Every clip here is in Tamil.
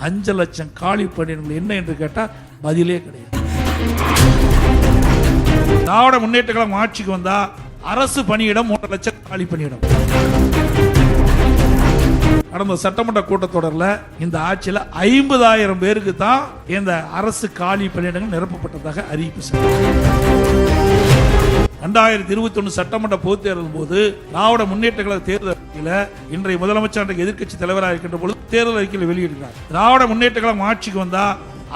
5 லட்சம் காலி பணியிடங்கள் என்ன என்று கேட்டால் பதிலே கிடையாது. திராவிட முன்னேற்ற கழகம் ஆட்சிக்கு வந்தா அரசு பணியிடம் 3 லட்சம் காலி பணியிடம். கடந்த சட்டமன்ற கூட்டத்தொடரில் இந்த ஆட்சியில் 50,000 பேருக்கு தான் இந்த அரசு காலி பணியிடங்கள் நிரப்பப்பட்டதாக அறிவிப்பு செய்தார். 2021 சட்டமன்ற பொதுத் தேர்தல் போது திராவிட முன்னேற்ற கழக தேர்தல் அறிக்கையில் இன்றைய முதலமைச்சர் எதிர்க்கட்சி தலைவராக இருக்கின்ற பொழுது தேர்தல் அறிக்கையில் வெளியிடுகிறார். திராவிட முன்னேற்ற கழகம் ஆட்சிக்கு வந்தா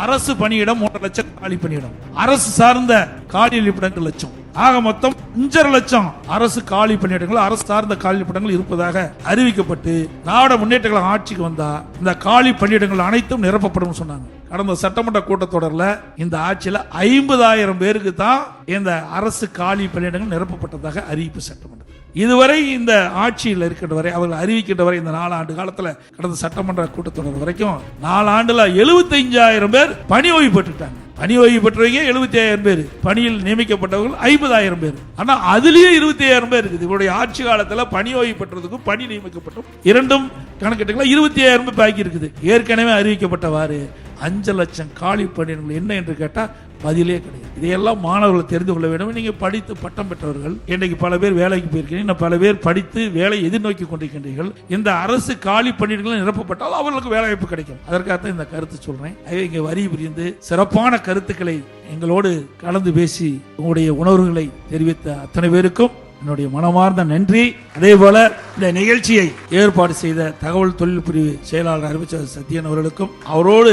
அரசு பணியிடம் 3 லட்சம் காலி பணியிடம், அரசு சார்ந்த காலி இருப்பிடங்கள் 2 லட்சம், ஆக மொத்தம் 5 லட்சம் அரசு காலி பணியிடங்கள், அரசு சார்ந்த காலி பணியிடங்கள் இருப்பதாக அறிவிக்கப்பட்டு திராவிட முன்னேற்ற கழகம் ஆட்சிக்கு வந்தா இந்த காலி பணியிடங்கள் அனைத்தும் நிரப்பப்படும் சொன்னாங்க. கடந்த சட்டமன்ற கூட்டத்தொடரில் இந்த ஆட்சியில் 50,000 பேருக்கு தான் இந்த அரசு காலி பணியிடங்கள் நிரப்பப்பட்டதாக அறிவிப்பு சட்டமன்றம். இதுவரை இந்த ஆட்சியில் இருக்கின்ற வரை அவர்கள் அறிவிக்கின்ற வரை இந்த 4 ஆண்டு காலத்தில் கடந்த சட்டமன்ற கூட்டத்தொடர் வரைக்கும் 4 ஆண்டுல 75,000 பேர் பணி ஓய்வு பெற்றுட்டாங்க. பணி ஓய்வு பெற்றவங்க 75,000 பேர், பணியில் நியமிக்கப்பட்டவர்கள் 50,000 பேர். ஆனா அதுலயே 25,000 பேர் இருக்குது. இவருடைய ஆட்சி காலத்தில் பணி ஓய்வு பெற்றதுக்கும் பணி நியமிக்கப்பட்டும் இரண்டும் கணக்கிட்டுங்களா 25,000 பேர் பாக்கி இருக்குது. ஏற்கனவே அறிவிக்கப்பட்டவாறு 5 லட்சம் காலி பணியிடங்கள் என்ன என்று கேட்டா பதிலே கிடையாது. இதையெல்லாம் மாணவர்கள் தெரிந்து கொள்ள வேண்டும். நீங்க படித்து பட்டம் பெற்றவர்கள், இன்னைக்கு பல பேர் வேலைக்கு போயிருக்கிறீங்க, பல பேர் படித்து வேலை எதிர்நோக்கி கொண்டிருக்கின்றீர்கள். இந்த அரசு காலி பணியிடங்கள் நிரப்பப்பட்டால் அவர்களுக்கு வேலை வாய்ப்பு கிடைக்கும். அதற்காக இந்த கருத்து சொல்றேன். இங்க வரி புரிந்து சிறப்பான கருத்துக்களை எங்களோடு கலந்து பேசி உங்களுடைய உணர்வுகளை தெரிவித்த அத்தனை பேருக்கும் என்னுடைய மனமார்ந்த நன்றி. அதே போல இந்த நிகழ்ச்சியை ஏற்பாடு செய்த தகவல் தொழில் பிரிவு செயலாளர் அறிவிச்சர் சத்யன் அவர்களுக்கும், அவரோடு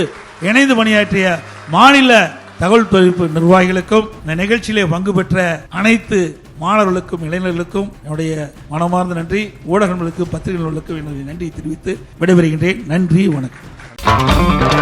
இணைந்து பணியாற்றிய மாநில தகவல் தொழில்நுட்ப நிர்வாகிகளுக்கும், இந்த நிகழ்ச்சியிலே பங்கு பெற்ற அனைத்து மாணவர்களுக்கும் இளைஞர்களுக்கும் என்னுடைய மனமார்ந்த நன்றி. ஊடகங்களுக்கு பத்திரிகைகளுக்கும் என்னுடைய நன்றி தெரிவித்து விடைபெறுகின்றேன். நன்றி, வணக்கம்.